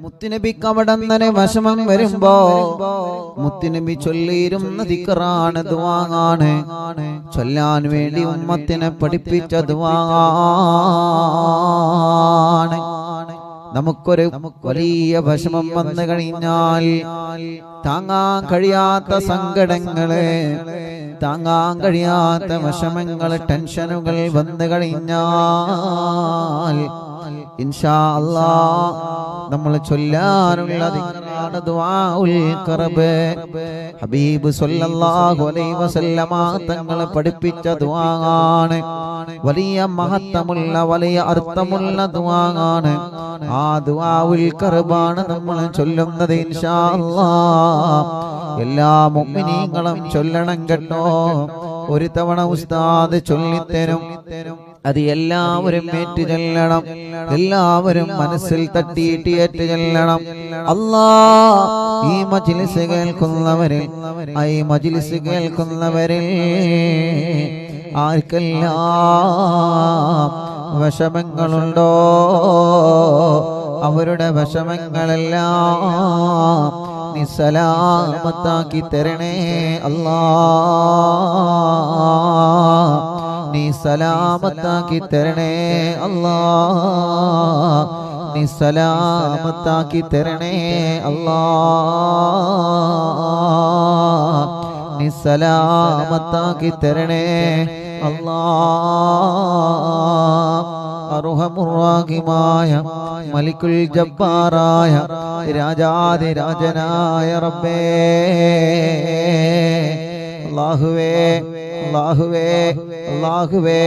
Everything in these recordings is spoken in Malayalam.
മുത്തുനബിക്ക് അവിടന്നെ വിഷമം വരുമ്പോ മുത്തുനബി ചൊല്ലിയിരുന്ന ദിക്റാണ്, ദുആണ്. ചൊല്ലാൻ വേണ്ടി ഉമ്മത്തിനെ പഠിപ്പിച്ച ദുആണ്. നമുക്കൊരു വലിയ വിഷമം വന്നു കഴിഞ്ഞാൽ, താങ്ങാൻ കഴിയാത്ത സങ്കടങ്ങള്, താങ്ങാൻ കഴിയാത്ത വിഷമങ്ങള്, ടെൻഷനുകൾ വന്നു കഴിഞ്ഞാൽ ഇൻഷാ അല്ലാഹ് നമ്മൾ ചൊല്ലാനുള്ള ദിക്റാണ് ദുആഉൽ ഖർബ്. ഹബീബ് സല്ലല്ലാഹു അലൈഹി വസല്ലമ തങ്ങൾ പഠിപ്പിച്ച ദുആണ്. വലിയ മഹത്വമുള്ള വലിയ അർത്ഥമുള്ള ദുആണ്. ആ ദുആഉൽ ഖർബാണ് നമ്മൾ ചൊല്ലുന്നത് ഇൻഷാ അല്ലാഹ്. എല്ലാ മുഅ്മിനീങ്ങളും ചൊല്ലണം കേട്ടോ. ഒരു തവണ ഉസ്താദ് ചൊല്ലിത്തരും, അത് എല്ലാവരും ഏറ്റു ചൊല്ലണം, എല്ലാവരും മനസ്സിൽ തട്ടിയിട്ട് ഏറ്റു ചൊല്ലണം. അല്ലാഹ് ഈ മജ്ലിസ് കേൾക്കുന്നവരിൽ, ഈ മജ്ലിസ് കേൾക്കുന്നവരിൽ ആർക്കെല്ലാം വിഷമങ്ങളുണ്ടോ അവരുടെ വിഷമങ്ങളെല്ലാം നീ സലാമത്താക്കി തരണേ അല്ലാഹ്. നീ സലാമത്താക്കി തരണേ അല്ലാഹ്. നീ സലാമത്താക്കി തരണേ അല്ലാഹ്. നീ സലാമത്താക്കി തരണേ അല്ലാഹ്. അർഹമുർ-റഹീമായ മലിക്കുൽ ജബ്ബാറായ രാജാധിരാജനായ റബ്ബേ, അല്ലാഹുവേ അല്ലാഹുവേ അല്ലാഹുവേ,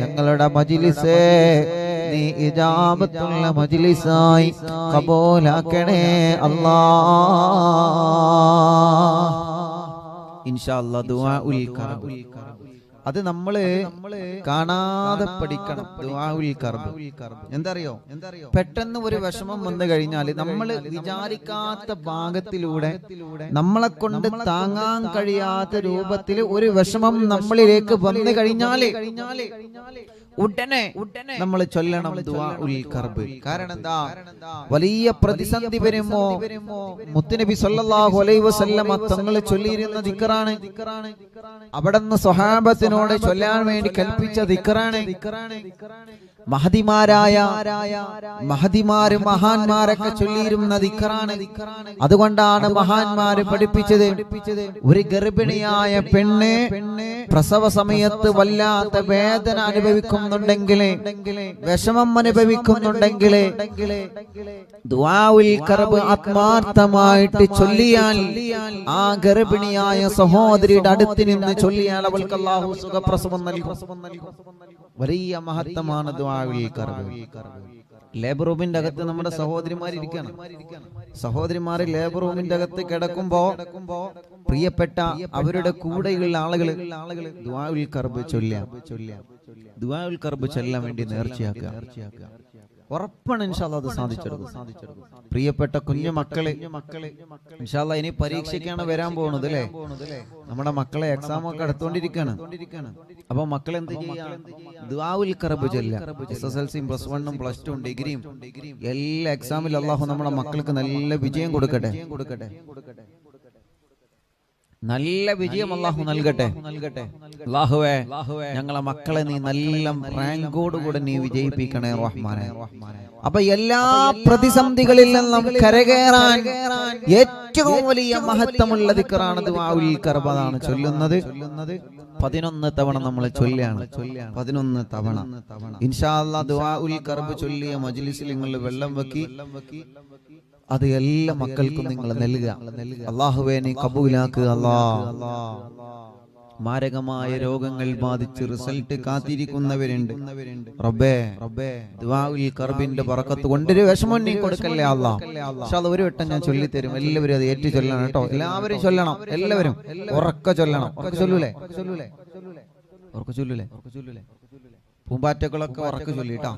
ഞങ്ങളുടെ മജ്ലിസ് നീ ഇജാബത്തുള്ള മജ്ലിസായി ഖബൂലാക്കണേ അല്ലാഹ്. ഇൻഷാ അല്ലാഹ് ദുആഉൽ ഖർബ് അത് നമ്മള് കാണാതെ പഠിക്കണം. ദുആഉൽ ഖർബ് എന്തറിയോ? പെട്ടെന്ന് ഒരു വിഷമം വന്നു കഴിഞ്ഞാൽ നമ്മൾ വിചാരിക്കാത്ത ഭാഗത്തിലൂടെ നമ്മളെ കൊണ്ട് താങ്ങാൻ കഴിയാത്ത രൂപത്തിൽ ഒരു വിഷമം നമ്മളിലേക്ക് വന്നു കഴിഞ്ഞാല് ഉടനെ നമ്മൾ ചൊല്ലണം ദുആഉൽ ഖർബ്. കാരണം എന്താ? വലിയ പ്രതിസന്ധി വരുമ്പോ മുത്തുനബി സല്ലല്ലാഹു അലൈഹി വസല്ലമ തങ്ങൾ ചൊല്ലിയിരുന്ന ദിക്റാണ്. അവിടുന്ന് സ്വഹാബത്തിനോട് ചൊല്ലാൻ വേണ്ടി കൽപ്പിച്ച ദിക്റാണ്. മഹദിമാര് മഹാന്മാരൊക്കെ ചൊല്ലിയിരുന്ന ദിക്റാണ്. അതുകൊണ്ടാണ് മഹാന്മാര് പഠിപ്പിച്ചത്, ഒരു ഗർഭിണിയായ പെണ്ണ് പ്രസവ സമയത്ത് വല്ലാത്ത വേദന അനുഭവിക്കുന്നുണ്ടെങ്കിൽ, വിഷമം അനുഭവിക്കുന്നുണ്ടെങ്കിൽ ദുആഉൽ ഖർബ് ആത്മാർത്ഥമായിട്ട് ചൊല്ലിയാൽ, ആ ഗർഭിണിയായ സഹോദരിയുടെ അടുത്ത് നിന്ന് ചൊല്ലിയാൽ അവൾക്ക് അല്ലാഹു സുഖപ്രസവം നൽകും. വലിയ മഹത്വമാണ് ദുആഉൽ ഖർബ്. ലേബർ റൂമിന്റെ അകത്ത് നമ്മുടെ സഹോദരിമാരിരിക്കണം. സഹോദരിമാര് ലേബർ റൂമിന്റെ അകത്ത് കിടക്കുമ്പോ പ്രിയപ്പെട്ട അവരുടെ കൂടെയുള്ള ആളുകൾ ദുആഉൽ ഖർബ് ദുആഉൽ ഖർബ് ചൊല്ലാൻ വേണ്ടി നേർച്ചയാക്കുക. ഉറപ്പാണ് ഇൻഷാ അല്ലാഹ് അത് സാധിച്ചെടുക്കും. പ്രിയപ്പെട്ട കുഞ്ഞു മക്കളെ, ഇൻഷാ അല്ലാഹ് ഇനി പരീക്ഷയ്ക്കാണ് വരാൻ പോകുന്നത് അല്ലേ? നമ്മുടെ മക്കളെ എക്സാം ഒക്കെ അടുത്തോണ്ടിരിക്കാണ്. അപ്പൊ മക്കൾ എന്ത് ചെയ്യാ? ദുആഉൽ ഖർബ് ചൊല്ലുക. SSLC പ്ലസ് 1 പ്ലസ് 2 ഡിഗ്രിയും എല്ലാ എക്സാമിലും അല്ലാഹു നമ്മുടെ മക്കൾക്ക് നല്ല വിജയം കൊടുക്കട്ടെ. നല്ല വിജയം അല്ലാഹു നൽകട്ടെ. അല്ലാഹുവേ, ഞങ്ങളെ മക്കളെ നീ നല്ല റാങ്കോടുകൂടെ നീ വിജയിപ്പിക്കണേ റഹ്മാനെ. അപ്പൊ എല്ലാ പ്രതിസന്ധികളിൽ നിന്നും കരകയറാൻ ഏറ്റവും വലിയ മഹത്വമുള്ള ദിക്റാണ് ദുആഉൽ ഖർബ്. അതാണ് ചൊല്ലുന്നത്. 11 തവണ നമ്മൾ ചൊല്ലാണ്. 11 തവണ ഇൻഷാ അല്ലാഹ് ദുആഉൽ ഖർബ് ചൊല്ലിയ മജ്ലിസിൽ നിങ്ങൾ വെള്ളം വെക്കി അത് എല്ലാ മക്കൾക്കും നിങ്ങൾ നൽകുക. അല്ലാഹുവേ നീ കബൂലാക്കുക അല്ലാഹ്. മാരകമായ രോഗങ്ങൾ ബാധിച്ച് റിസൾട്ട് കാത്തിരിക്കുന്നവരുണ്ട് റബ്ബേ. ദുആഉൽ ഖർബിന്റെ ബറക്കത്ത് കൊണ്ടൊരു വിഷമം നീ കൊടുക്കല്ലേ അല്ലാഹ്. ഇൻഷാ അല്ലാഹ് ഒരു വട്ടം ഞാൻ ചൊല്ലിത്തരും. എല്ലാവരും അത് ഏറ്റു ചൊല്ലണം കേട്ടോ. എല്ലാവരും ചൊല്ലണം. എല്ലാവരും ഉറക്കെ ചൊല്ലണം. ഉറക്കെ ചൊല്ലൂലേ? ഉറക്കെ ചൊല്ലൂലേ? പൂമ്പാറ്റകളൊക്കെ ഉറക്കെ ചൊല്ലിട്ടാ.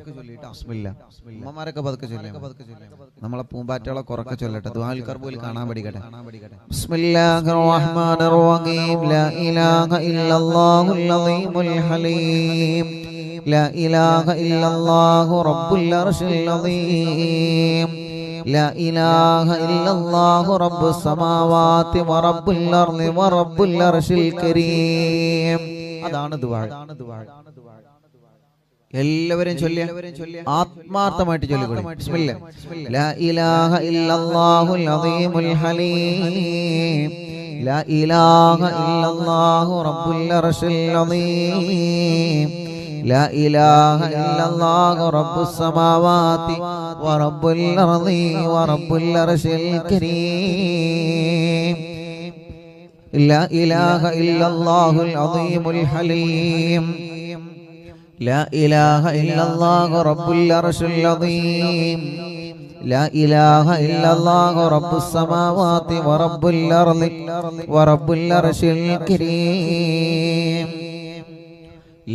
ബിസ്മില്ലാ. ഉമ്മമാരൊക്കെ പതുക്കെ ചൊല്ലിയാ. നമ്മളെ പൂമ്പാറ്റകളൊക്കെ ഉറക്കെ ചൊല്ലട്ടെ. ദുആഉൽ ഖർബിൽ കാണാൻ പഠിക്കട്ടെ. ബിസ്മില്ലാഹിർ റഹ്മാനിർ റഹീം. ലാ ഇലാഹ ഇല്ലല്ലാഹുൽ അലീമുൽ ഹലീം. لا إله إلا الله رب العرش العظيم لا إله إلا الله رب السماوات ورب الأرض ورب العرش الكريم. അതാണ് ദുആ. എല്ലാവരും ചൊല്ലിയ ആത്മാർത്ഥമായിട്ട് ചൊല്ലിക്കോളൂ. ബിസ്മില്ലാ. ലാ ഇലാഹ ഇല്ലല്ലാഹുൽ അദീമുൽ ഹലീം ലാ ഇലാഹ ഇല്ലല്ലാഹു റബ്ബുൽ അർശിൽ അദീം ലാ ഇലാഹ ഇല്ലല്ലാഹു റബ്ബുസ് സമാവാതി വറബ്ബുൽ അർളി വറബ്ബുൽ അർശിൽ കരീം ലാ ഇലാഹ ഇല്ലല്ലാഹുൽ അദീമുൽ ഹലീം لا إله إلا الله رب العرش العظيم لا إله إلا الله رب السماوات ورب الأرض ورب العرش الكريم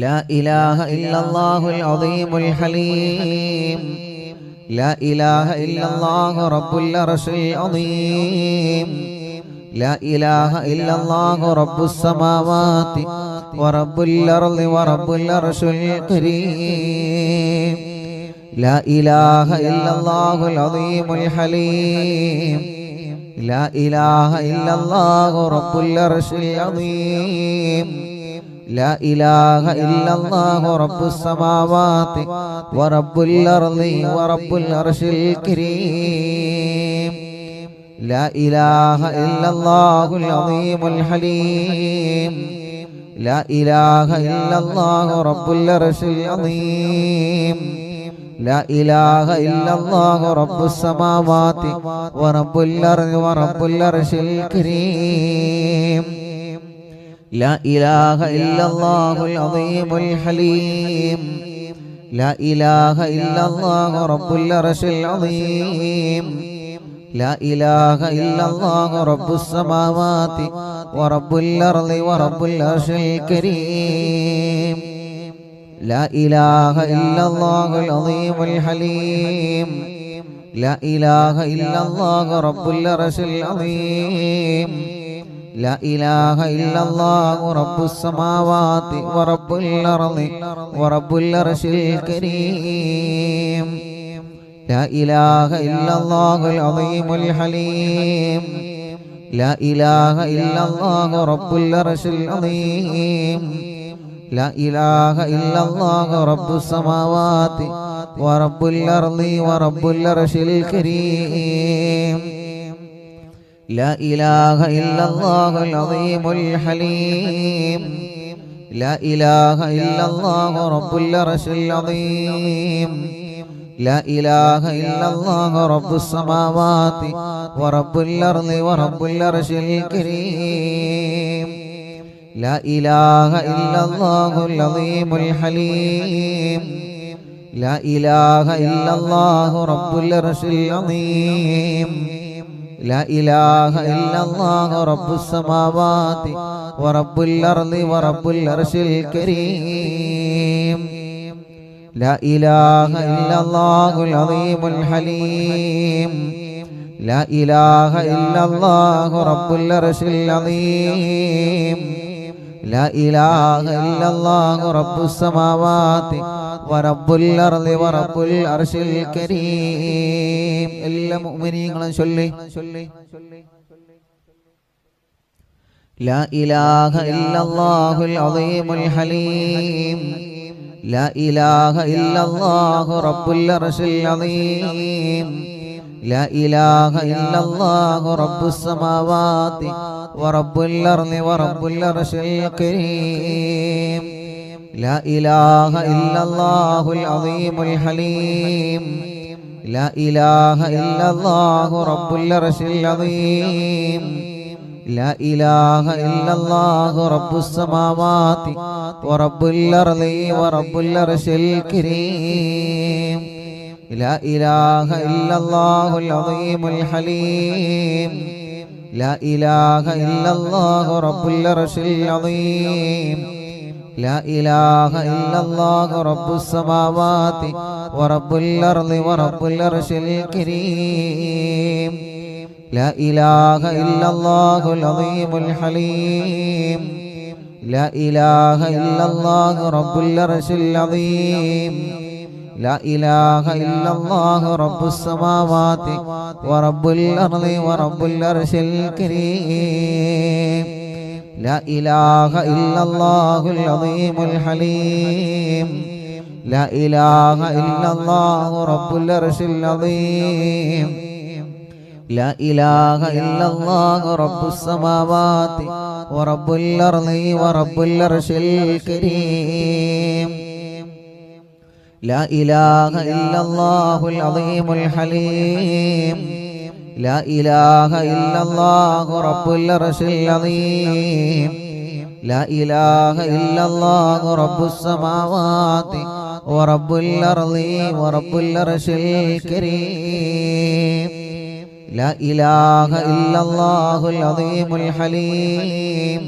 لا إله إلا الله العظيم الحليم لا إله إلا الله رب العرش العظيم لا إله إلا الله رب السماوات ورب الأرض ورب العرش الكريم لا إله إلا الله العظيم الحليم لا إله إلا الله رب العرش العظيم لا إله إلا الله رب السماوات ورب الأرض ورب العرش الكريم لا إله إلا الله العظيم الحليم لا إله إلا الله رب العرش العظيم لا إله إلا الله رب السماوات ورب الأرض ورب العرش الكريم لا إله إلا الله العظيم الحليم لا إله إلا الله رب العرش العظيم لا إله إلا الله رب السماوات ورب الأرض ورب العرش الكريم لا إله إلا الله العظيم الحليم لا إله إلا الله رب العرش العظيم لا إله إلا الله رب السماوات ورب الأرض ورب العرش الكريم لا إله إلا الله العظيم الحليم لا إله إلا الله رب العرش العظيم لا إله إلا الله رب السماوات ورب الأرض ورب العرش الكريم لا إله إلا الله العظيم الحليم لا إله إلا الله رب العرش العظيم لا إله إلا الله رب السماوات ورب الأرض ورب العرش الكريم لا إله إلا الله العظيم الحليم لا إله إلا الله رب العرش العظيم لا إله إلا الله رب السماوات ورب الأرض ورب العرش الكريم لا إله إلا الله العظيم الحليم لا إله إلا الله رب العرش العظيم لا إله إلا الله رب السماوات ورب الأرض ورب العرش الكريم എല്ലാ മുഅ്മിനീങ്ങളും ചൊല്ലി لا إله إلا الله العظيم الحليم لا إله إلا الله رب العرش العظيم لا إله إلا الله رب السماوات ورب الأرض ورب العرش الكريم لا إله إلا الله العظيم الحليم لا إله إلا الله رب العرش العظيم لا إله إلا الله رب السماوات ورب الأرض ورب العرش الكريم لا إله إلا الله العظيم الحليم لا إله إلا الله رب العرش العظيم لا إله إلا الله رب السماوات ورب الأرض ورب العرش الكريم لا إله إلا الله العظيم الحليم لا إله إلا الله رب العرش العظيم لا إله إلا الله رب السماوات ورب الأرض ورب العرش الكريم لا إله إلا الله العظيم الحليم لا إله إلا الله رب العرش العظيم لا إله إلا الله رب السماوات ورب الأرض ورب العرش الكريم لا إله إلا الله العظيم الحليم لا إله إلا الله رب العرش العظيم لا إله إلا الله رب السماوات ورب الأرض ورب العرش الكريم لا إله إلا الله العظيم الحليم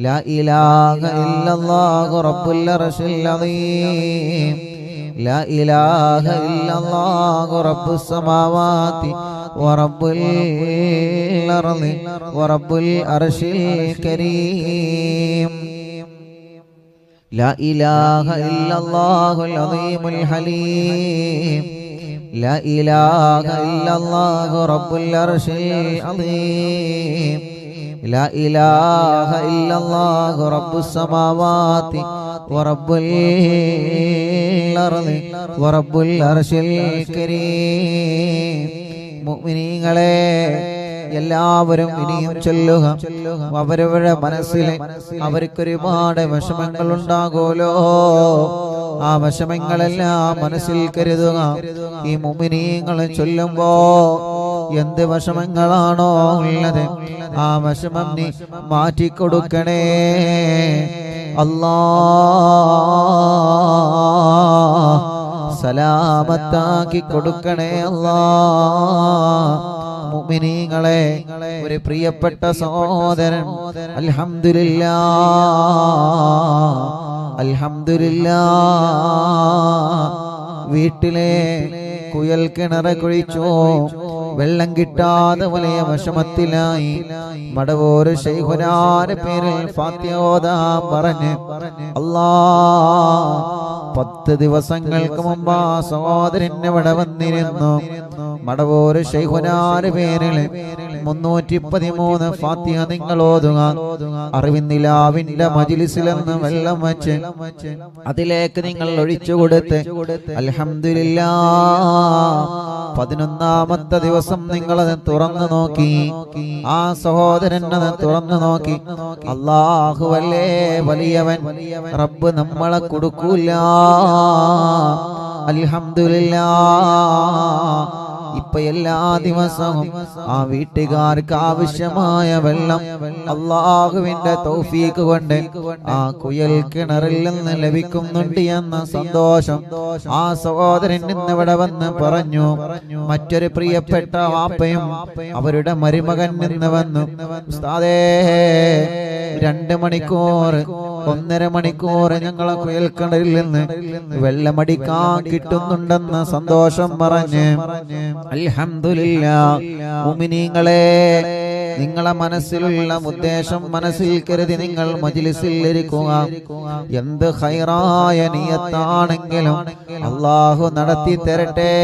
لا إله إلا الله رب العرش العظيم لا إله إلا الله رب السماوات ورب الأرض ورب العرش الكريم لا إله إلا الله العظيم الحليم لا إله إلا الله رب العرش العظيم لا إله إلا الله رب السماوات ورب الأرض ورب العرش الكريم മുഅ്മിനീങ്ങളെ എല്ലാവരും ഇനിയും ചൊല്ലുക അവരവരുടെ മനസ്സിൽ അവർക്കൊരുപാട് വിഷമങ്ങൾ ഉണ്ടാകുമല്ലോ ആ വിഷമങ്ങളെല്ലാം മനസ്സിൽ കരുതുക ഈ മുഅ്മിനീങ്ങൾ ചൊല്ലുമ്പോ എന്ത് വിഷമങ്ങളാണോ ഉള്ളത് ആ വിഷമം നീ മാറ്റിക്കൊടുക്കണേ അല്ലാഹ് സലാമത്താക്കി കൊടുക്കണേ അല്ലാഹ് മുഅ്മിനീങ്ങളെ ഒരു പ്രിയപ്പെട്ട സഹോദരൻ അൽഹംദുലില്ലാഹ് അൽഹംദുലില്ലാഹ് വീട്ടിലെ കുയൽ കിണർ കുഴിച്ചു വെള്ളം കിട്ടാതെ വലിയ വിഷമത്തിലായി മടവൂര് ശൈഖുനാന്റെ പേരിൽ ഫാത്തിഹ ഓതാൻ പറഞ്ഞ് അല്ലാഹ് 10 ദിവസങ്ങൾക്ക് മുമ്പ് ആ സഹോദരൻ ഇവിടെ വന്നിരുന്നു മടവൂര് ശൈഖുനാന്റെ പേരിൽ 313 ഫാത്തിഹ നിങ്ങൾ ഓതുക അറിവിന്നിലാവിന്റെ മജ്ലിസിൽ നിന്ന് വെള്ളം വെച്ച് അതിലേക്ക് നിങ്ങൾ ഒഴിച്ചു കൊടുത്ത് അൽഹംദുലില്ലാഹ് 11ാമത്തെ ദിവസം നിങ്ങളത് തുറന്നു നോക്കി ആ സഹോദരൻ അത് തുറന്നു നോക്കി അല്ലാഹുവല്ലേ വലിയവൻ റബ്ബ് നമ്മളെ കൊടുക്കൂല അൽഹംദുലില്ലാഹ് ഇപ്പൊ എല്ലാ ദിവസവും ആ വീട്ടുകാർക്ക് ആവശ്യമായ വെള്ളം അല്ലാഹുവിന്റെ തൗഫീഖ് കൊണ്ട് ആ കുയൽ കിണറിൽ നിന്ന് ലഭിക്കുന്നുണ്ട് എന്ന സന്തോഷം ആ സഹോദരൻ ഇന്നിവിടെ വന്ന് പറഞ്ഞു മറ്റൊരു പ്രിയപ്പെട്ട വാപ്പയും അവരുടെ മരുമകൻ നിന്ന് വന്നു ഉസ്താദേ 2 മണിക്കൂർ 1.5 മണിക്കൂർ ഞങ്ങളെ കുയൽ കിണറിൽ നിന്ന് വെള്ളമടിക്കാൻ കിട്ടുന്നുണ്ടെന്ന സന്തോഷം പറഞ്ഞ് അൽഹംദുലില്ലാഹ് മുഅ്മിനീങ്ങളെ നിങ്ങളെ മനസ്സിലുള്ള ഉദ്ദേശം മനസ്സിൽ കരുതി നിങ്ങൾ മജ്ലിസിൽ ഇരിക്കുക എന്ത് ഖൈറായ നിയത്താണെങ്കിലും അല്ലാഹു നടത്തി തരട്ടെ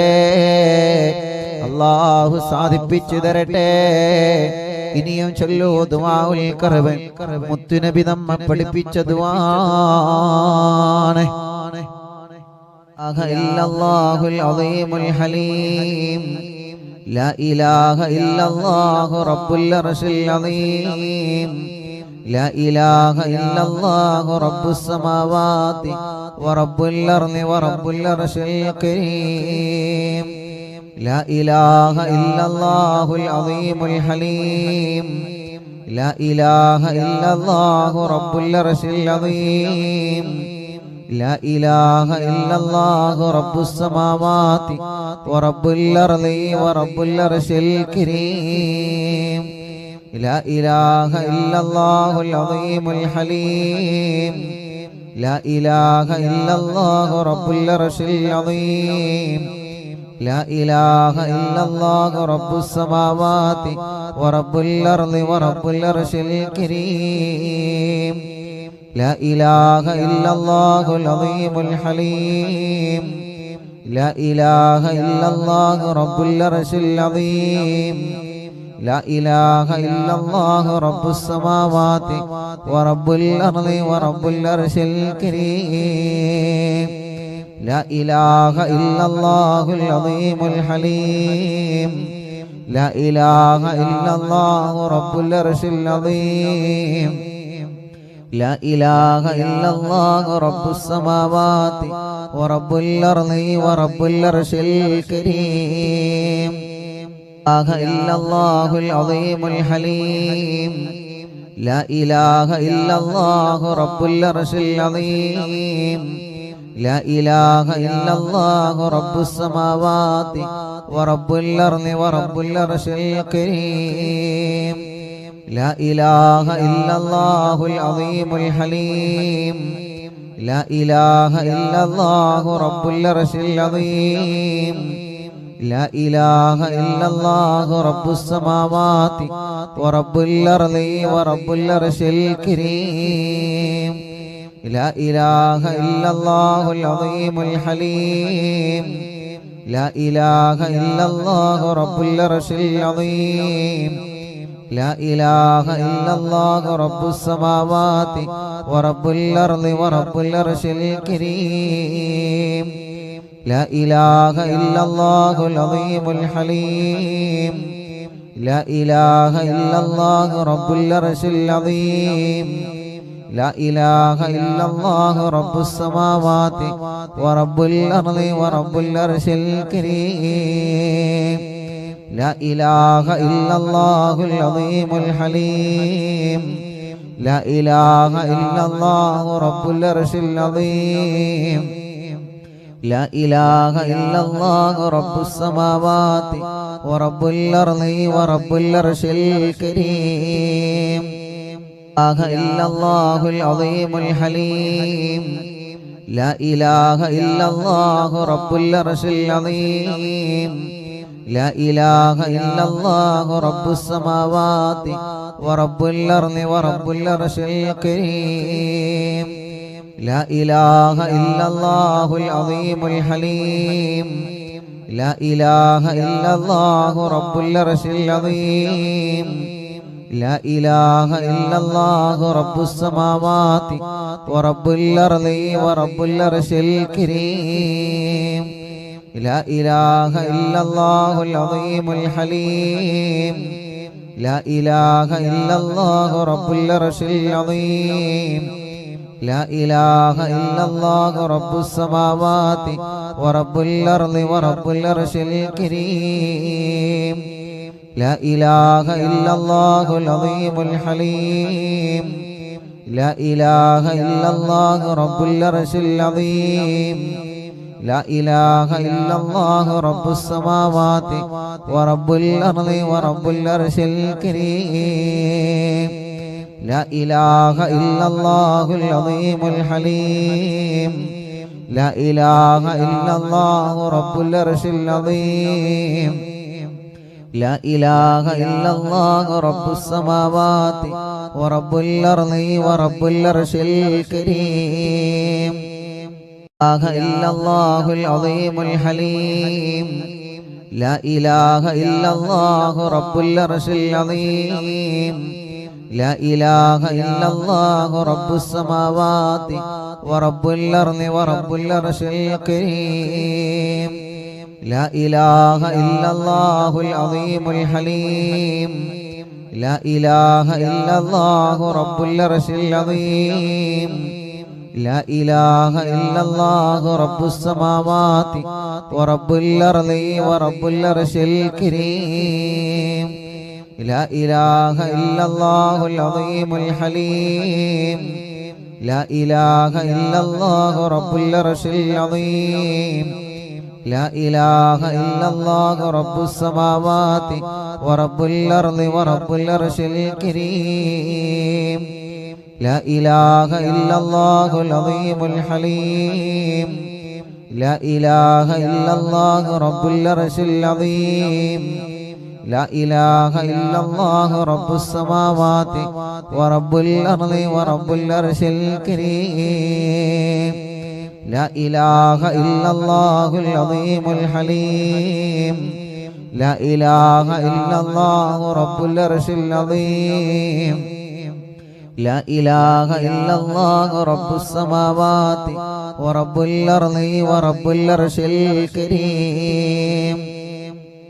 അല്ലാഹു സാധിപ്പിച്ചു തരട്ടെ ഇനിയും ചൊല്ലൂ ദുആഉൽ ഖർബ് മുത്തുനബി നമ്മെ പഠിപ്പിച്ച ദുആണ് ഇല്ലല്ലാഹുൽ അളീമുൽ ഹലീം لا إله إلا الله رب العرش العظيم لا إله إلا الله رب السماوات ورب الأرض ورب العرش الكريم لا إله إلا الله العظيم الحليم لا إله إلا الله رب العرش العظيم لا إله إلا الله رب السماوات ورب الأرض ورب العرش الكريم لا إله إلا الله العظيم الحليم لا إله إلا الله رب العرش العظيم لا إله إلا الله رب السماوات ورب الأرض ورب العرش الكريم لا إله إلا الله العظيم الحليم لا إله إلا الله رب العرش العظيم لا إله إلا الله رب السماوات ورب الأرض ورب العرش الكريم لا إله إلا الله العظيم الحليم لا إله إلا الله رب العرش العظيم لا إله إلا الله رب السماوات ورب الأرض ورب العرش الكريم لا إله إلا الله العظيم الحليم لا إله إلا الله رب العرش العظيم لا إله إلا الله رب السماوات ورب الأرض ورب العرش الكريم لا إله إلا الله العظيم الحليم لا إله إلا الله رب العرش العظيم لا إله إلا الله رب السماوات ورب الأرض ورب العرش الكريم لا إله إلا الله العظيم الحليم لا إله إلا الله رب العرش العظيم لا إله إلا الله رب السماوات ورب الأرض ورب العرش الكريم لا إله إلا الله العظيم الحليم لا إله إلا الله رب العرش العظيم لا إله إلا الله رب السماوات ورب الأرض ورب العرش الكريم لا إله إلا الله العظيم الحليم لا إله إلا الله رب العرش العظيم لا إله إلا الله رب السماوات ورب الأرض ورب العرش الكريم لا إله إلا الله العظيم الحليم لا إله إلا الله رب العرش العظيم لا إله إلا الله رب السماوات ورب الأرض ورب العرش الكريم لا إله إلا الله العظيم الحليم لا إله إلا الله رب العرش العظيم لا إله إلا الله رب السماوات ورب الأرض ورب العرش الكريم لا إله إلا الله العظيم الحليم لا إله إلا الله رب العرش العظيم لا إله إلا الله رب السماوات ورب الأرض ورب العرش الكريم لا إله إلا الله العظيم الحليم لا إله إلا الله رب العرش العظيم لا إله إلا الله رب السماوات ورب الأرض ورب العرش الكريم لا إله إلا الله العظيم الحليم لا إله إلا الله رب العرش العظيم لا إله إلا الله رب السماوات ورب الأرض ورب العرش الكريم لا إله إلا الله العظيم الحليم لا إله إلا الله رب العرش العظيم لا إله إلا الله رب السماوات ورب الأرض ورب العرش الكريم لا إله إلا الله العظيم الحليم لا إله إلا الله رب العرش العظيم لا إله إلا الله رب السماوات ورب الأرض ورب العرش الكريم لا إله إلا الله العظيم الحليم لا إله إلا الله رب العرش العظيم لا إله إلا الله رب السماوات ورب الأرض ورب العرش الكريم لا إله إلا الله العظيم الحليم لا إله إلا الله رب العرش العظيم لا إله إلا الله رب السماوات ورب الأرض ورب العرش الكريم لا إله إلا الله العظيم الحليم لا إله إلا الله رب العرش العظيم لا إله إلا الله رب السماوات ورب الأرض ورب العرش الكريم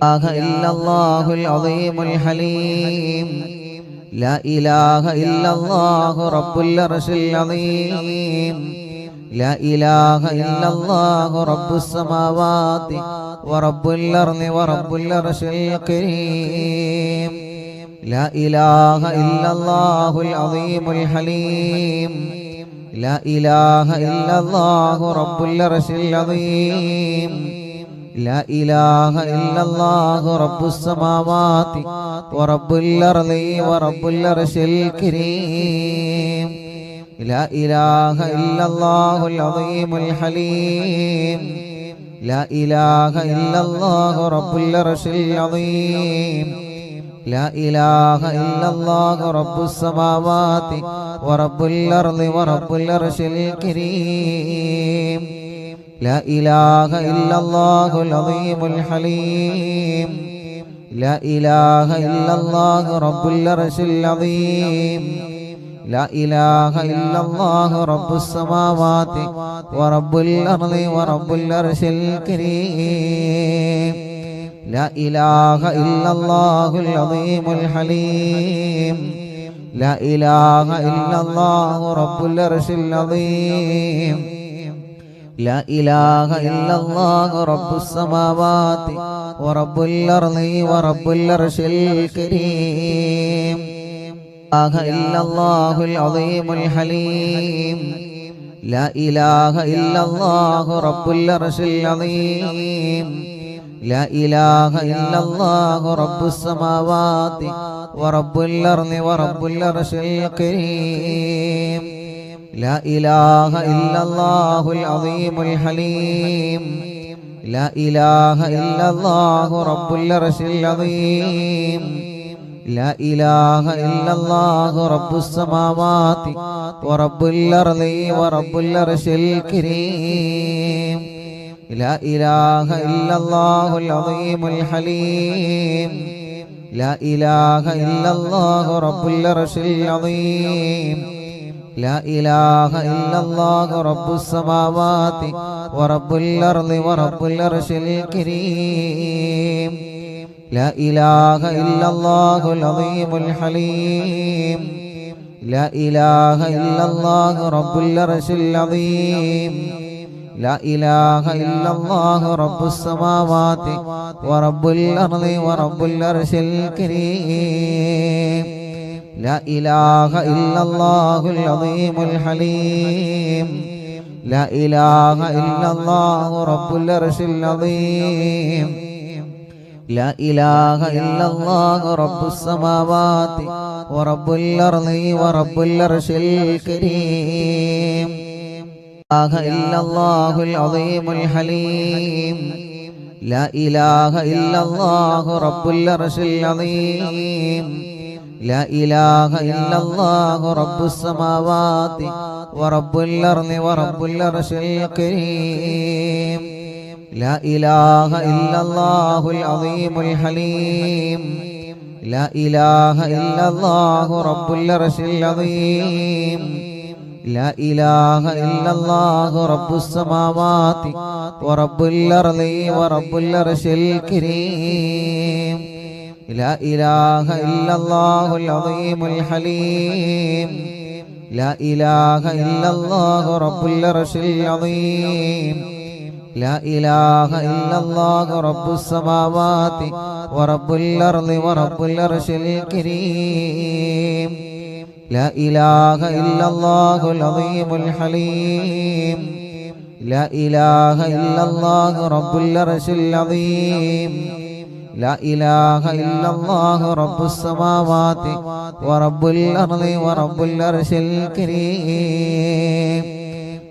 لا إله إلا الله العظيم الحليم لا إله إلا الله رب العرش العظيم لا إله إلا الله رب السماوات ورب الأرض ورب العرش الكريم لا إله إلا الله العظيم الحليم لا إله إلا الله رب العرش العظيم لا إله إلا الله رب السماوات ورب الأرض ورب العرش الكريم لا إله إلا الله العظيم الحليم لا إله إلا الله رب العرش العظيم لا إله إلا الله رب السماوات ورب الأرض ورب العرش الكريم لا إله إلا الله العظيم الحليم لا إله إلا الله رب العرش العظيم لا إله إلا الله رب السماوات ورب الأرض ورب العرش الكريم لا إله إلا الله العظيم الحليم لا إله إلا الله رب العرش العظيم لا إله إلا الله رب السماوات ورب الأرض ورب العرش الكريم لا إله إلا الله العظيم الحليم لا إله إلا الله رب العرش العظيم لا إله إلا الله رب السماوات ورب الأرض ورب العرش الكريم لا إله إلا الله العظيم الحليم لا إله إلا الله رب العرش العظيم لا إله إلا الله رب السماوات ورب الأرض ورب العرش الكريم لا إله إلا الله العظيم الحليم لا إله إلا الله رب العرش العظيم لا إله إلا الله رب السماوات ورب الأرض ورب العرش الكريم لا إله إلا الله العظيم الحليم لا إله إلا الله رب العرش العظيم لا إله إلا الله رب السماوات ورب الأرض ورب العرش الكريم لا إله إلا الله العظيم الحليم لا إله إلا الله رب العرش العظيم لا إله إلا الله رب السماوات ورب الأرض ورب العرش الكريم لا إله إلا الله العظيم الحليم لا إله إلا الله رب العرش العظيم لا إله إلا الله رب السماوات ورب الأرض ورب العرش الكريم لا إله إلا الله العظيم الحليم لا إله إلا الله رب العرش العظيم لا إله إلا الله رب السماوات ورب الأرض ورب العرش الكريم لا إله إلا الله العظيم الحليم لا إله إلا الله رب العرش العظيم لا إله إلا الله رب السماوات ورب الأرض ورب العرش الكريم لا إله إلا الله العظيم الحليم لا إله إلا الله رب العرش العظيم لا إله إلا الله رب السماوات ورب الأرض ورب العرش الكريم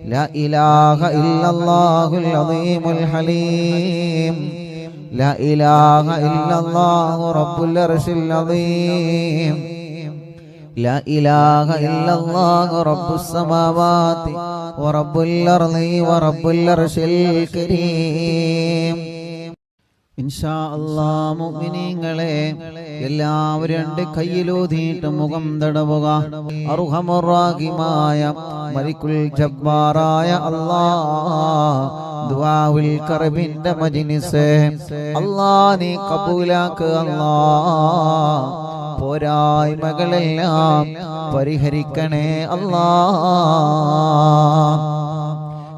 لا إله إلا الله العظيم الحليم ലാ ഇലാഹ ഇല്ലല്ലാഹു റബ്ബുൽ അർശിൽ അദീം ലാ ഇലാഹ ഇല്ലല്ലാഹു റബ്ബുസ് സമാവാതി വറബ്ബുൽ അർളി വറബ്ബുൽ അർശിൽ കരീം. ഇൻഷാ അല്ലാഹ് മുഅ്മിനീങ്ങളെ എല്ലാവരും രണ്ട് കയ്യിലൂതിയിട്ട് മുഖം തടവുക. അർഹമുർ റഹീമായ മലിക്കുൽ ജബ്ബാറായ അല്ലാഹ് ദുആഉൽ കർബിന്റെ മജ്ലിസ് അല്ലാഹ് നീ കബൂലാക്ക്. അല്ലാഹ് പോരായ്മകളെല്ലാം പരിഹരിക്കണേ അല്ലാഹ്.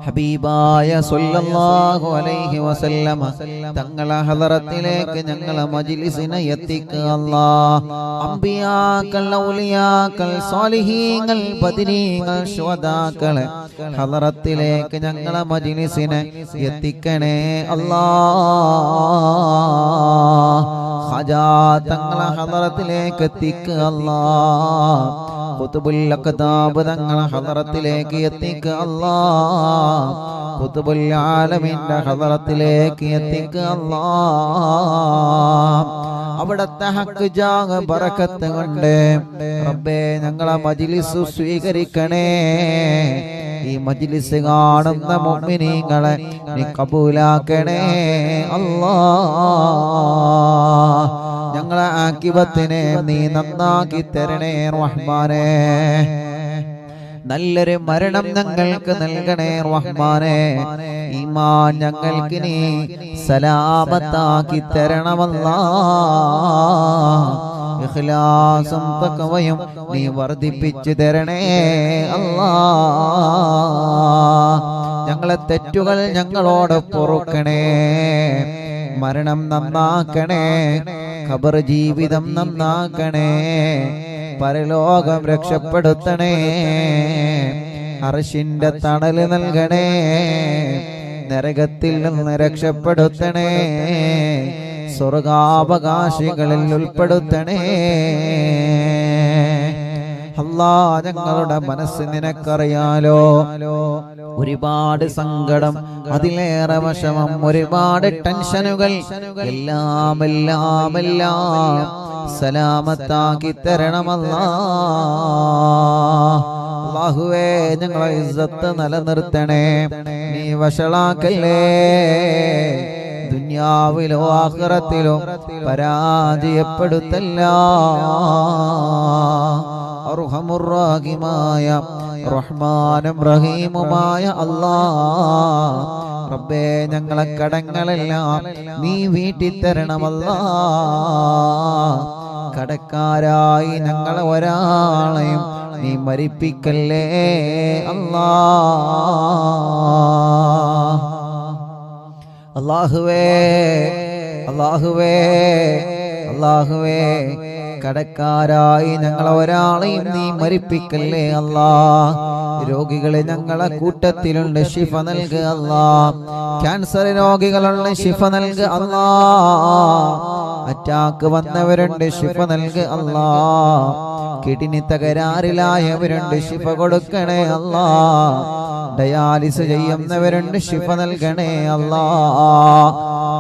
ഹബീബായ സല്ലല്ലാഹു അലൈഹി വസല്ലമ തങ്ങളെ ഹളറത്തിലേക്ക് ഞങ്ങളെ മജ്ലിസിനെ എത്തിക്കുക അല്ലാഹ്. അംബിയാക്കൾ, ഔലിയാക്കൾ, സ്വാലിഹീങ്ങൾ, ബദരീങ്ങൾ, ശുഹദാക്കളെ ഹളറത്തിലേക്ക് ഞങ്ങളെ മജ്ലിസിനെ എത്തിക്കണേ അല്ലാഹ്. ഖജാ തങ്ങളെ ഹളറത്തിലേക്ക് എത്തിക്കുക അല്ലാഹ്. ഖുതുബുൽ അഖ്താബ് തങ്ങളെ ഹളറത്തിലേക്ക് എത്തിക്കുക അല്ലാഹ്. ഖുതുബുൽ ആലമീന്റെ ഹളറത്തിലേക്ക് എത്തിക്കുക അല്ലാഹ്. അവിടത്തെ ഹക്ക് ജാഹ് ബറക്കത്ത് കൊണ്ട് റബ്ബേ ഞങ്ങളെ മജ്ലിസ് സ്വീകരിക്കണേ. ഈ മജ്ലിസ് കാണുന്ന മുഅ്മിനീങ്ങളെ നീ കബൂലാക്കണേ അല്ലാഹ്. ഞങ്ങളെ ആഖിബത്തിനെ നീ നന്നാക്കി തരണേ റഹ്മാനേ. നല്ലൊരു മരണം ഞങ്ങൾക്ക് നൽകണേ റഹ്മാനേ. ഈമാൻ ഞങ്ങൾക്ക് നീ സലാമത്താക്കി തരണമല്ലാഹ്. ഇഖ്ലാസും തഖ്വയും നീ വർദ്ധിപ്പിച്ചു തരണേ അല്ലാഹ്. ഞങ്ങളെ തെറ്റുകൾ ഞങ്ങളോട് പൊറുക്കണേ. മരണം നന്നാക്കണേ. ഖബർ ജീവിതം നന്നാക്കണേ. പരലോകം രക്ഷപ്പെടുത്തണേ. അർശിന്റെ തണല് നൽകണേ. നരകത്തിൽ നിന്ന് രക്ഷപ്പെടുത്തണേ. സ്വർഗാവകാശികളിൽ ഉൾപ്പെടുത്തണേ അല്ലാഹ്. ഞങ്ങളുടെ മനസ്സ് നിനക്കറിയാലോ. ഒരുപാട് സങ്കടം, അതിലേറെ വിഷമം, ഒരുപാട് ടെൻഷനുകൾ എല്ലാം എല്ലാം എല്ലാം സലാമത്താക്കി തരണമല്ലാഹ്. അല്ലാഹുവേ ഞങ്ങളെ ഇസ്സത്ത് നിലനിർത്തണേ. നീ വഷളാക്കല്ലേ. ദുനിയാവിലോ ആഖിറത്തിലോ പരാജയപ്പെടുത്തല്ല. അർഹമുർ റഹീമായ റഹ്മാനും റഹീമുമായ അല്ലാഹ് റബ്ബേ ഞങ്ങളെ കടങ്ങളെല്ലാം നീ വീട്ടിത്തരണമല്ലാഹ്. കടക്കാരായി ഞങ്ങളെ ഒരാളെയും നീ മരിപ്പിക്കല്ലേ അല്ലാഹ്. അല്ലാഹുവേ അല്ലാഹുവേ അല്ലാഹുവേ കടക്കാരായി ഞങ്ങളെ ഒരാളെയും നീ മരിപ്പിക്കല്ലേ അല്ലാഹ്. രോഗികളെ ഞങ്ങളെ കൂട്ടത്തിലുണ്ട്, ശിഫ നൽകുക അല്ലാഹ്. ക്യാൻസർ രോഗികളുണ്ട്, ശിഫ നൽകുക അല്ലാഹ്. അറ്റാക്ക് വന്നവരുണ്ട്, ശിഫ നൽകുക അല്ലാഹ്. കിഡ്നി തകരാറിലായവരുണ്ട്, ശിഫ കൊടുക്കണേ അല്ലാഹ്. ഡയാലിസ് ചെയ്യുന്നവരുണ്ട്, ശിഫ നൽകണേ അല്ലാഹ്.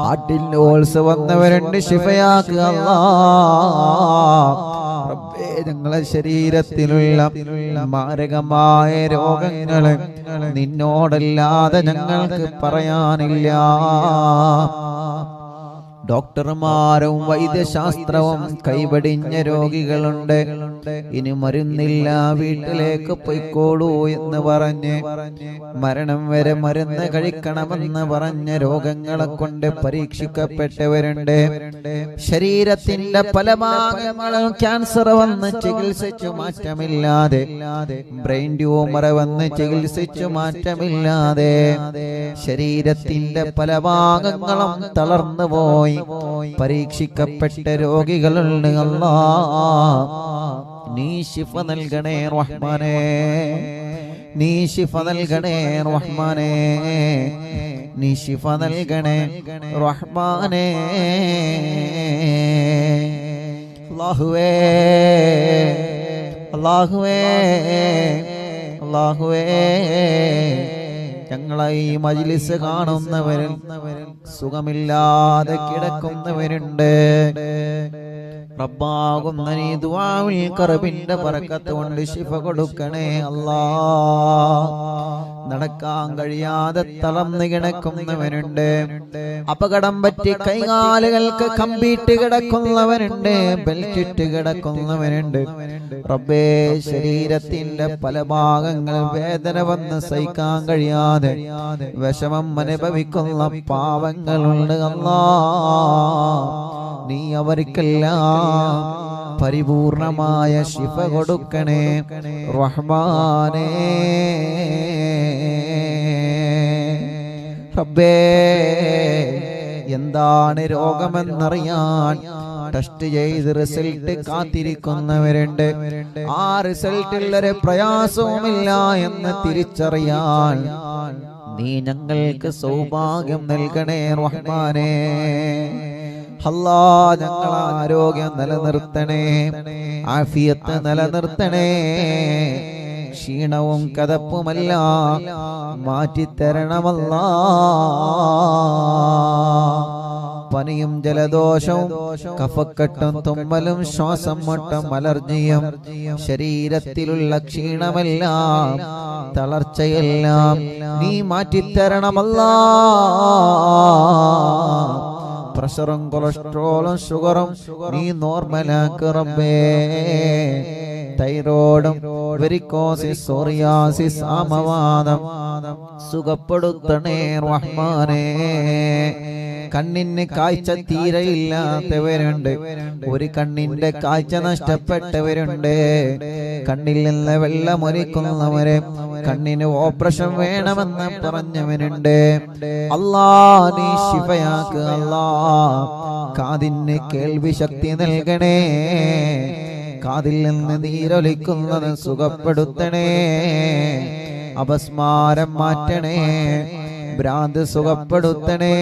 ഹാർട്ടിൽ ഹോൾസ് വന്നവരുണ്ട്, ശിഫയാക്കുക അല്ലാഹ്. റബ്ബേ ഞങ്ങളെ ശരീരത്തിലുള്ള മാരകമായ രോഗങ്ങളെ നിന്നോടല്ലാതെ ഞങ്ങൾക്ക് പറയാനില്ല. ഡോക്ടർമാരും വൈദ്യശാസ്ത്രവും കൈവടിഞ്ഞ രോഗികളുണ്ട്. ഇനി മരുന്നില്ല, വീട്ടിലേക്ക് പൊയ്ക്കോളൂ എന്ന് പറഞ്ഞ് മരണം വരെ മരുന്ന് കഴിക്കണമെന്ന് പറഞ്ഞ രോഗങ്ങളെ കൊണ്ട് പരീക്ഷിക്കപ്പെട്ടവരുണ്ട്. ശരീരത്തിന്റെ പല ഭാഗങ്ങളും ക്യാൻസർ വന്ന് ചികിത്സിച്ചു മാറ്റമില്ലാതെ, ബ്രെയിൻ ട്യൂമർ വന്ന് ചികിത്സിച്ചു മാറ്റമില്ലാതെ ശരീരത്തിന്റെ പല ഭാഗങ്ങളും തളർന്നു പോയി പരീക്ഷിക്കപ്പെട്ട രോഗികളുണ്ട് അല്ലാഹ്. നീ ശിഫ നൽകണേ റഹ്മാനേ. നീ ശിഫ നൽകണേ റഹ്മാനേ. നീ ശിഫ നൽകണേ റഹ്മാനേ. അല്ലാഹുവേ അല്ലാഹുവേ അല്ലാഹുവേ ഞങ്ങളെ ഈ മജ്ലിസ് കാണുന്നവരിൽ സുഖമില്ലാതെ കിടക്കുന്നവരുണ്ട്. റബ്ബാകുന്ന നീ ദുആഉൽ ഖർബിന്റെ ബറക്കത്ത് കൊണ്ട് ശിഫ കൊടുക്കണേ അല്ലാ. നടക്കാൻ കഴിയാതെ തളർന്നു കിടക്കുന്നവരുണ്ട്. അപകടം പറ്റി കൈകാലുകൾക്ക് കമ്പിയിട്ട് കിടക്കുന്നവരുണ്ട്. ബെൽറ്റിട്ട് കിടക്കുന്നവരുണ്ട്. റബ്ബേ, ശരീരത്തിന്റെ പല ഭാഗങ്ങൾ വേദന വന്ന് സഹിക്കാൻ കഴിയാതെ വിഷമം അനുഭവിക്കുന്ന പാവങ്ങളുണ്ട് അല്ലാ. നീ അവർക്കെല്ലാം പരിപൂർണമായ ശിഫ കൊടുക്കണേ റഹ്മാനേ. റബ്ബേ, എന്താണ് രോഗമെന്നറിയാൻ ടെസ്റ്റ് ചെയ്ത് റിസൾട്ട് കാത്തിരിക്കുന്നവരുണ്ട്. ആ റിസൾട്ടിൽ ഒരു പ്രയാസവുമില്ല എന്ന് തിരിച്ചറിയാൻ നീ ഞങ്ങൾക്ക് സൗഭാഗ്യം നൽകണേ റഹ്മാനേ. അല്ലാ, ഞങ്ങൾ ആരോഗ്യം നിലനിർത്തണേ, ആഫിയത്ത് നിലനിർത്തണേ. ക്ഷീണവും കതപ്പുമല്ല മാറ്റിത്തരണമല്ലാ. പനിയും ജലദോഷവും കഫക്കെട്ടും തുമ്മലും ശ്വാസം മുട്ടും അലർജിയും ശരീരത്തിലുള്ള ക്ഷീണമെല്ലാം തളർച്ചയെല്ലാം നീ മാറ്റിത്തരണമല്ലാ. പ്രഷറും കൊളസ്ട്രോളും ഷുഗറും നീ നോർമലാക്ക് റബ്ബേ. തൈറോയിഡും വെരിക്കോസിസ് സോറിയാസിസ് ആമവാദം സുഖപ്പെടുത്തണേ റഹ്മാനേ. കണ്ണിന് കാഴ്ച തീരെയില്ലാത്തവരുണ്ട്. ഒരു കണ്ണിന്റെ കാഴ്ച നഷ്ടപ്പെട്ടവരുണ്ട്. കണ്ണിൽ നിന്ന് വെള്ളമൊലിക്കുന്നവരെ, കണ്ണിന് ഓപ്പറേഷൻ വേണമെന്ന് പറഞ്ഞവനുണ്ട്. അല്ലാ, നീ ശിഫയാക്ക് അല്ലാ. കാതിന് കേൾവി ശക്തി നൽകണേ. കാതിൽ നിന്ന് നീരൊലിക്കുന്നത് സുഖപ്പെടുത്തണേ. അപസ്മാരം മാറ്റണേ. ഭ്രാന്ത് സുഖപ്പെടുത്തണേ.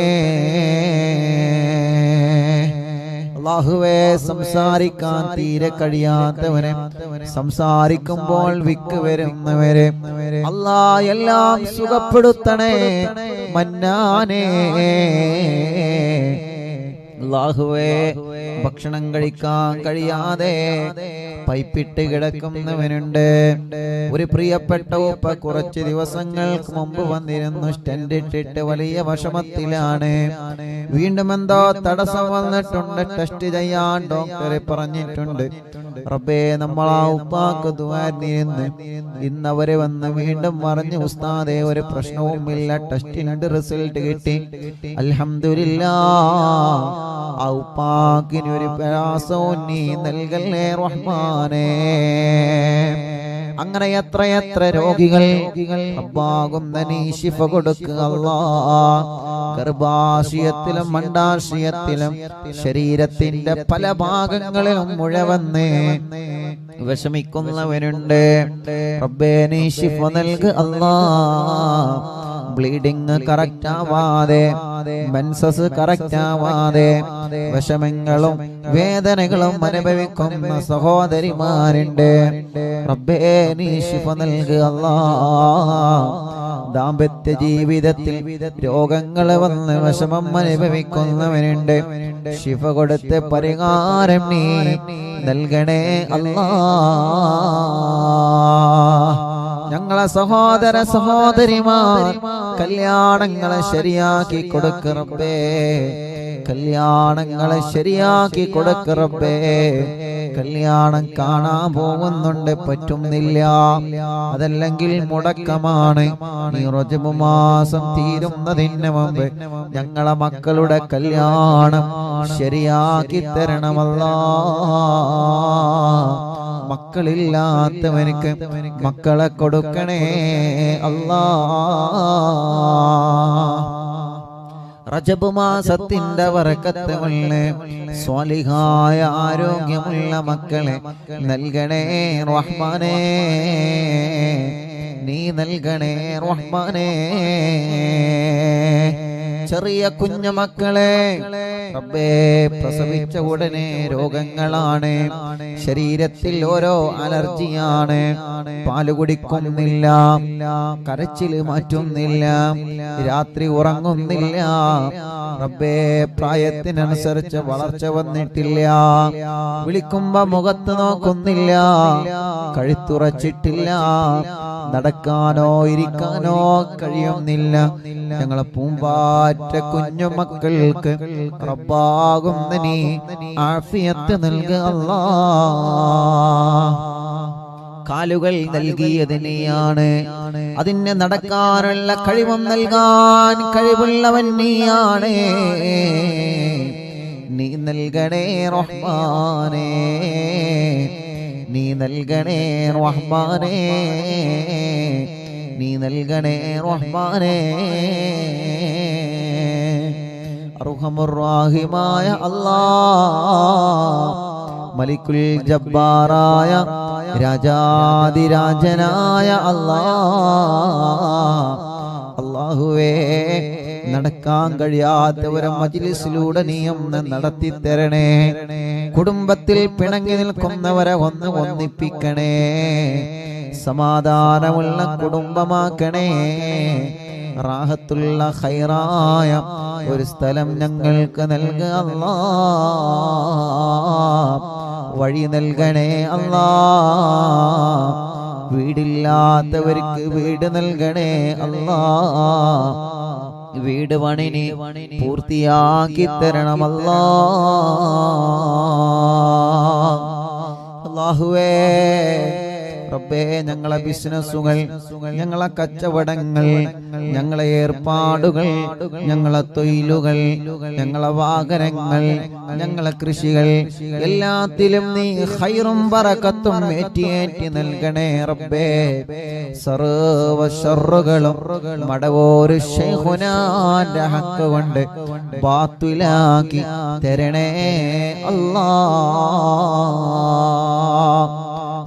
അല്ലാഹുവേ, സംസാരിക്കാൻ തീരെ കഴിയാത്തവരെ, സംസാരിക്കുമ്പോൾ വിക്ക് വരുന്നവരെ അല്ലാ എല്ലാം സുഖപ്പെടുത്തണേ മന്നാനേ. അല്ലാഹുവേ, ഭക്ഷണം കഴിക്കാൻ കഴിയാതെ പൈപ്പിട്ട് കിടക്കുന്നവനുണ്ട്. ഒരു പ്രിയപ്പെട്ട ഉപ്പ കുറച്ച് ദിവസങ്ങൾക്ക് മുമ്പ് വന്നിരുന്നു. സ്റ്റെൻഡ് ഇട്ടിട്ട് വലിയ വിഷമത്തിലാണ്. വീണ്ടും എന്തോ തടസ്സം വന്നിട്ടുണ്ട്. ടെസ്റ്റ് ചെയ്യാൻ ഡോക്ടറെ പറഞ്ഞിട്ടുണ്ട്. റബ്ബേ, നമ്മൾ ആ ഉപ്പാക്ക് ദുആയിരുന്ന് ഇന്നവരെ വന്ന് വീണ്ടും പറഞ്ഞു, ഉസ്താദേ ഒരു പ്രശ്നവുമില്ല, ടെസ്റ്റിന്റെ റിസൾട്ട് കിട്ടി, അൽഹംദുലില്ലാഹ്. ആ ഉപ്പാക്കിന് ഒരു പ്രയാസവും നീ നൽകല്ലേ റഹ്മാനേ. അങ്ങനെ എത്രയെത്ര രോഗികൾ റബ്ബാകുന്ന നീ ശിഫ കൊടുക്കുക അല്ലാഹ്. ഗർഭാശയത്തിലും അണ്ഡാശയത്തിലും ശരീരത്തിന്റെ പല ഭാഗങ്ങളിലും മുഴവന്ന് വിഷമിക്കുന്നവരുണ്ട്. റബ്ബേ, നീ ശിഫ നൽകുക അല്ലാഹ്. ബ്ലീഡിങ് കറക്റ്റ് ആവാതെ, മെൻസസ് കറക്റ്റ് ആവാതെ വിഷമങ്ങളും വേദനകളും അനുഭവിക്കുന്ന സഹോദരിമാരുണ്ട്. റബ്ബേ, നീ ശിഫ നൽകുക അല്ലാഹ്. ദാമ്പത്യ ജീവിതത്തിൽ രോഗങ്ങൾ വന്ന് വിഷമം അനുഭവിക്കുന്നവരുണ്ട്. ശിഫ കൊടുത്ത് പരിഹാരം നീ നൽകണേ അല്ലാഹ്. ഞങ്ങളെ സഹോദര സഹോദരിമാർ കല്യാണങ്ങളെ ശരിയാക്കി കൊടുക്ക് റബ്ബേ. കല്യാണങ്ങളെ ശരിയാക്കി കൊടുക്ക് റബ്ബേ. കല്യാണം കാണാൻ പോകുന്നുണ്ട്, പറ്റുന്നില്ല, അതല്ലെങ്കിൽ മുടക്കമാണ്. ഈ റജബ് മാസം തീരുന്നതിന് മുമ്പ് ഞങ്ങളെ മക്കളുടെ കല്യാണം ശരിയാക്കി തരണമല്ലാഹ്. മക്കളില്ലാത്തവർക്ക് മക്കളെ കൊടുക്കണേ അല്ലാഹ്. റജബ് മാസത്തിന്റെ ബറക്കത്ത് കൊണ്ട് സ്വാലിഹായ ആരോഗ്യമുള്ള മക്കളെ നൽകണേ റഹ്മാനേ. നീ നൽകണേ റഹ്മാനേ. ചെറിയ കുഞ്ഞുമക്കളെ റബ്ബേ പ്രസവിച്ച ഉടനെ രോഗങ്ങളാണ്, ശരീരത്തിൽ ഓരോ അലർജിയാണ്, പാല് കുടിക്കുന്നില്ല, കരച്ചില് മാറ്റുന്നില്ല, രാത്രി ഉറങ്ങുന്നില്ല. റബ്ബേ പ്രായത്തിനനുസരിച്ച് വളർച്ച വന്നിട്ടില്ല, വിളിക്കുമ്പോ മുഖത്ത് നോക്കുന്നില്ല, കഴുത്തുറച്ചിട്ടില്ല, നടക്കാനോ ഇരിക്കാനോ കഴിയുന്നില്ല. ഞങ്ങളെ പൂമ്പാറ്റ കുഞ്ഞുമക്കൾക്ക് റബ്ബാകുന്ന നീ ആഫിയത്ത് നൽകുക അല്ലാഹ്. കാലുകൾ നൽകിയതിനെയാണ്, അതിന് നടക്കാനുള്ള കഴിവും നൽകാൻ കഴിവുള്ളവൻ നീയാണ്. നീ നൽകണേ റഹ്മാനേ, നീ നൽകണേ റഹ്മാനേ, നീ നൽകണേ റഹ്മാനേ. അർഹമുർ റഹീമായ അല്ലാഹ്, മലിക്കുൽ ജബ്ബാറായ രാജാതിരാജനായ അല്ലാഹ്, അല്ലാഹുവേ നടക്കാൻ കഴിയാത്തവരെ മജ്ലിസിലൂടെ നീ ഒന്ന് നടത്തി തരണേ. കുടുംബത്തിൽ പിണങ്ങി നിൽക്കുന്നവരെ ഒന്ന് ഒന്നിപ്പിക്കണേ, സമാധാനമുള്ള കുടുംബമാക്കണേ. റാഹത്തുള്ള ഖൈറായ ഒരു സ്ഥലം ഞങ്ങൾക്ക് നൽകുക അല്ലാഹ്, വഴി നൽകണേ അല്ലാഹ്. വീടില്ലാത്തവർക്ക് വീട് നൽകണേ അല്ലാഹ്, വീട് പണിനി പൂർത്തിയാക്കി തരണം അല്ലാഹ്. അല്ലാഹുവേ റബ്ബേ ഞങ്ങളെ ബിസിനസ്സുകൾ, ഞങ്ങളെ കച്ചവടങ്ങൾ, ഞങ്ങളെ ഏർപ്പാടുകൾ, ഞങ്ങളെ തൊഴിലുകൾ, ഞങ്ങളെ വാഹനങ്ങൾ, ഞങ്ങളെ കൃഷികൾ എല്ലാത്തിലും നീ ഖൈറും ബറക്കത്തും ഏറ്റി നൽകണേ റബ്ബേ. സർവ്വ ശർറുകളും മടവൂര് ശൈഖുനാന്റെ ഹക്ക് കൊണ്ട് ബാത്തിലാക്കി തരണേ അല്ലാഹ്.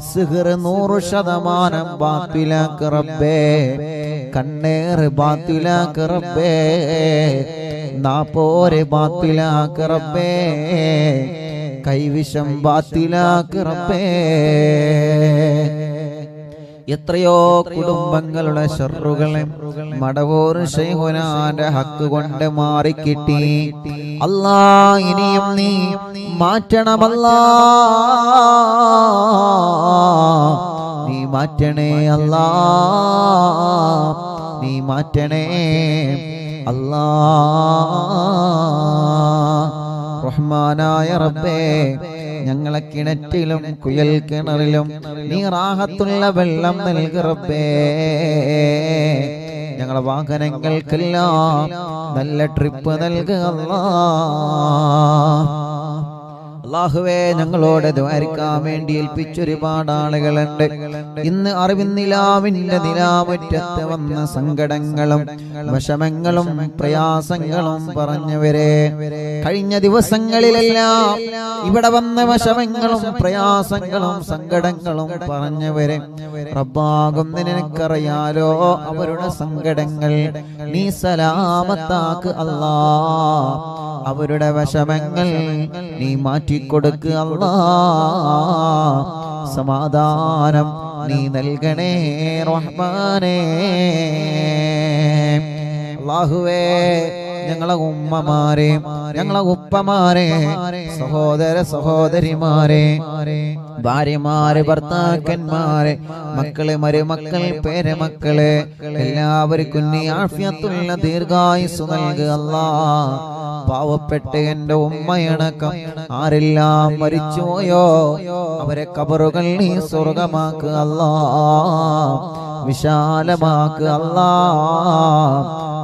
സിഹ്ർ 100% ബാത്തിലാക്ക് റബ്ബേ, കണ്ണേർ ബാത്തിലാക്ക് റബ്ബേ, നാപ്പോര് ബാത്തിലാക്ക് റബ്ബേ, കൈവിഷം ബാത്തിലാക്ക് റബ്ബേ. എത്രയോ കുടുംബങ്ങളുടെ ശർറുകളെ മടവൂർ ശൈഖുനാന്റെ ഹക്ക് കൊണ്ട് മാറിക്കിട്ടി അല്ലാഹ്. ഇനിയും നീ മാറ്റണമല്ലാ, നീ മാറ്റണേ അല്ലാഹ്, നീ മാറ്റണേ അല്ലാഹ്. റഹ്മാനായ റബ്ബേ ഞങ്ങളെ കിണറ്റിലും കുയൽ കിണറിലും നീ റാഹത്തുള്ള വെള്ളം നൽകി റബ്ബേ. ഞങ്ങളെ വാഹനങ്ങൾക്കെല്ലാം നല്ല ട്രിപ്പ് നൽകുക അല്ലാഹ്. അല്ലാഹുവേ ഞങ്ങളോട് ദ്വാരിക്കാൻ വേണ്ടി ഏൽപ്പിച്ചൊരുപാട് ആളുകളുണ്ട്. ഇന്ന് അറിവിന്നിലാവിന്റെ നിലാമുറ്റത്ത് വന്ന സങ്കടങ്ങളും വിഷമങ്ങളും പ്രയാസങ്ങളും പറഞ്ഞവരെ, കഴിഞ്ഞ ദിവസങ്ങളിലെല്ലാം ഇവിടെ വന്ന വിഷമങ്ങളും പ്രയാസങ്ങളും സങ്കടങ്ങളും പറഞ്ഞവരെ, റബ്ബാകും നിനക്കറിയാലോ അവരുടെ സങ്കടങ്ങൾ നീ സലാമത്താക്ക് അല്ലാഹ്. അവരുടെ വിഷമങ്ങൾ നീ മാറ്റിക്കൊടുക്കുക അല്ലാഹ്. സമാധാനം നീ നൽകണേ റഹ്മാനേ. അല്ലാഹുവേ ഞങ്ങളെ ഉമ്മമാരെ, ഞങ്ങളെ ഉപ്പമാരെ, സഹോദര സഹോദരിമാരെ, ഭാര്യമാരെ, ഭർത്താക്കന്മാരെ, മക്കളെ, മരുമക്കൾ, പേരമക്കളെ എല്ലാവർക്കും നീ ആഫിയത്തുള്ള ദീർഘായുസ്സ് നൽകുക അല്ലാഹ്. പാവപ്പെട്ട എന്റെ ഉമ്മയടക്കം ആരെല്ലാം മരിച്ചുപോയോ അവരെ ഖബറുകൾ നീ സ്വർഗമാക്കുക അല്ലാഹ്, വിശാലമാക്കുക അല്ലാഹ്.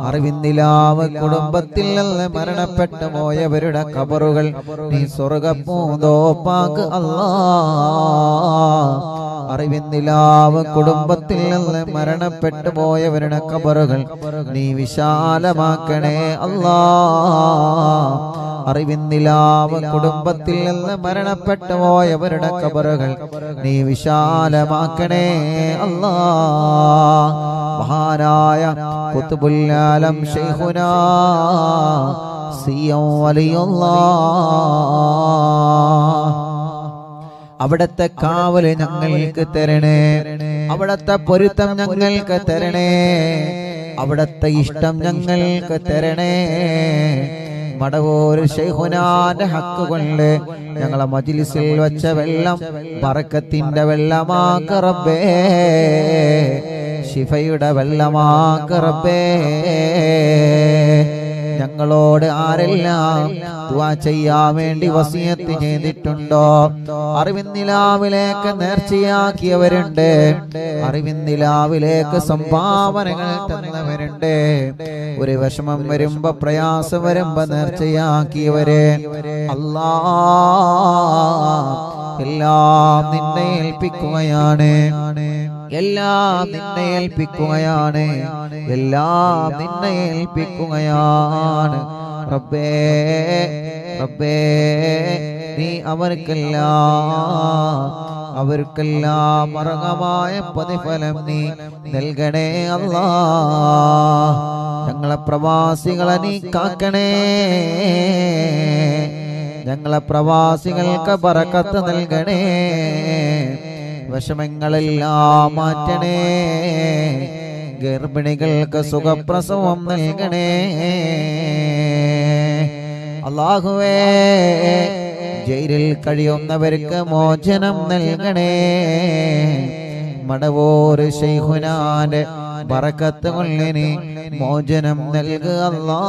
അറിവിന്നിലാവ് കുടുംബത്തിൽ നിന്ന് മരണപ്പെട്ടു പോയവരുടെ ഖബറുകൾ നീ സ്വർഗപ്പൂന്തോപ്പാക്ക് അല്ലാഹ്. അറിവിന്നിലാവ് കുടുംബത്തിൽ നിന്ന് മരണപ്പെട്ടു പോയവരുടെ ഖബറുകൾ നീ വിശാലമാക്കണേ അല്ലാഹ്. അറിവിന്നിലാവ് കുടുംബത്തിൽ നിന്ന് മരണപ്പെട്ടു പോയവരുടെ ഖബറുകൾ നീ വിശാലമാക്കണേ അല്ലാഹ്. മഹാനായ ഖുത്ബുൽ ആലം ശൈഖുനാ സിയം വലിയുള്ളാഹ് അവിടത്തെ കാവല് ഞങ്ങൾക്ക് തരണേ, അവിടത്തെ പൊരുത്തം ഞങ്ങൾക്ക് തരണേ, അവിടത്തെ ഇഷ്ടം ഞങ്ങൾക്ക് തരണേ. മടവൂർ ശൈഖുനാന്റെ ഹക്ക് കൊണ്ട് ഞങ്ങളെ മജ്ലിസിൽ വെച്ച വെള്ളം ബറക്കത്തിന്റെ വെള്ളമാക്ക് റബ്ബേ, ശിഫയുടെ വെള്ളമാക്ക് റബ്ബേ. ഞങ്ങളോട് ആരെല്ലാം ദുആ ചെയ്യാൻ വേണ്ടി വസിയത്ത് ചെയ്തിട്ടുണ്ടോ, അറിവിന്ദിലാവിലേക്ക് നേർച്ചയാക്കിയവരുണ്ട്, അറിവിന്ദിലാവിലേക്ക് സംഭാവനകൾ തന്നവരുണ്ട്, ഒരു വിഷമം വരുമ്പോ പ്രയാസം വരുമ്പോ നേർച്ചയാക്കിയവരെ അല്ലാഹ് എല്ലാം നിന്നെ ഏൽപ്പിക്കുകയാണ്, എല്ലാം നിന്നെ ഏൽപ്പിക്കുകയാണ്, എല്ലാം നിന്നെ ഏൽപ്പിക്കുകയാണ് റബ്ബേ. റബ്ബേ നീ അവർക്കെല്ലാം അർഹമായ പ്രതിഫലം നീ നൽകണേ അല്ലാഹ്. ഞങ്ങളെ പ്രവാസികളെ നീ കാക്കണേ, ഞങ്ങളെ പ്രവാസികൾക്ക് ബറക്കത്ത് നൽകണേ, വിഷമങ്ങളെല്ലാം മാറ്റണേ, ഗർഭിണികൾക്ക് സുഖപ്രസവം നൽകണേ അല്ലാഹുവേ. ജയിലിൽ കഴിയുന്നവർക്ക് മോചനം നൽകണേ, മടവൂർ ശൈഖുനാന്റെ ബറക്കത്ത് കൊള്ളിനി മോചനം നൽകുക അല്ലാഹ്.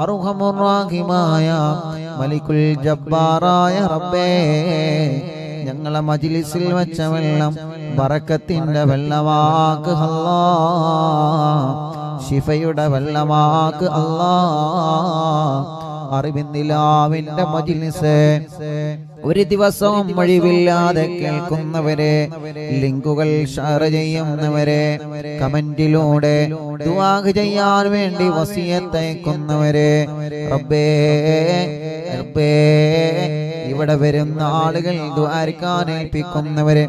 അർഹമുർ റഹീമായ മലിക്കുൽ ജബ്ബാറായ റബ്ബേ, ഞങ്ങളെ മജ്ലിസിൽ വെച്ച വെള്ളം ബറക്കത്തിന്റെ വെള്ളമാക്ക് അല്ലാഹ്, ശിഫയുടെ വെള്ളമാക്ക് അല്ലാഹ്. അറിവിന്ദിലാവിന്റെ മജ്ലിസ് ഒരു ദിവസവും ഒഴിവില്ലാതെ കേൾക്കുന്നവരെ, ലിങ്കുകൾ ഷെയർ ചെയ്യുന്നവരെ, കമന്റിലൂടെ ദുആ ചെയ്യാൻ വേണ്ടി വസിയത്ത് അയക്കുന്നവരെ റബ്ബേ, റബ്ബേ ഇവിടെ വരുന്ന ആളുകൾ ദുആർക്കാൻ ഏൽപ്പിക്കുന്നവരെ,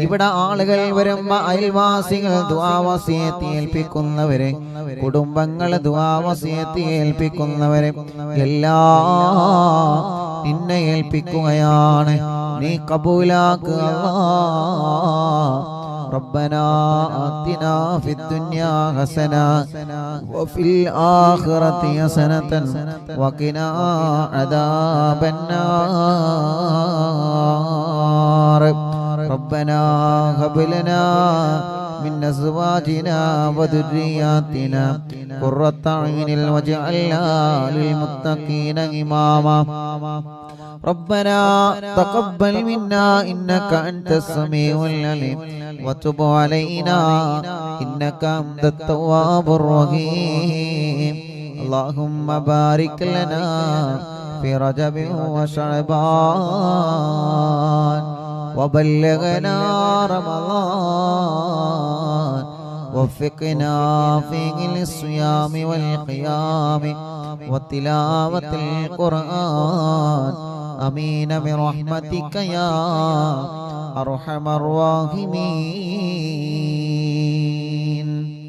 ഇവിടെ ആളുകൾ വരുമ്പോ അയൽവാസികൾ ദുആ വസിയത്ത് ഏൽപ്പിക്കുന്നവരെ, കുടുംബങ്ങൾ ദുആ വസിയത്ത് ഏൽപ്പിക്കുന്നവരെ എല്ലാം നിന്നെ ഏൽപ്പിക്കുകയാണ്, നീ കബൂലാക്കുക അല്ലാഹ്. ربنا آتنا في الدنيا حسنة وفي الآخرة حسنة وقنا عذاب النار. ربنا هب لنا من أزواجنا وذرياتنا قرة أعين واجعلنا للمتقين إماما. ربنا تقبل منا إنك أنت السميع العليم وتب علينا إنك أنت التواب الرحيم. اللهم بارك لنا في رجب وشعبان وبلغنا رمضان، وفقنا فيه للصيام والقيام وتلاوة القرآن. آمين برحمتك يا أرحم الراحمين.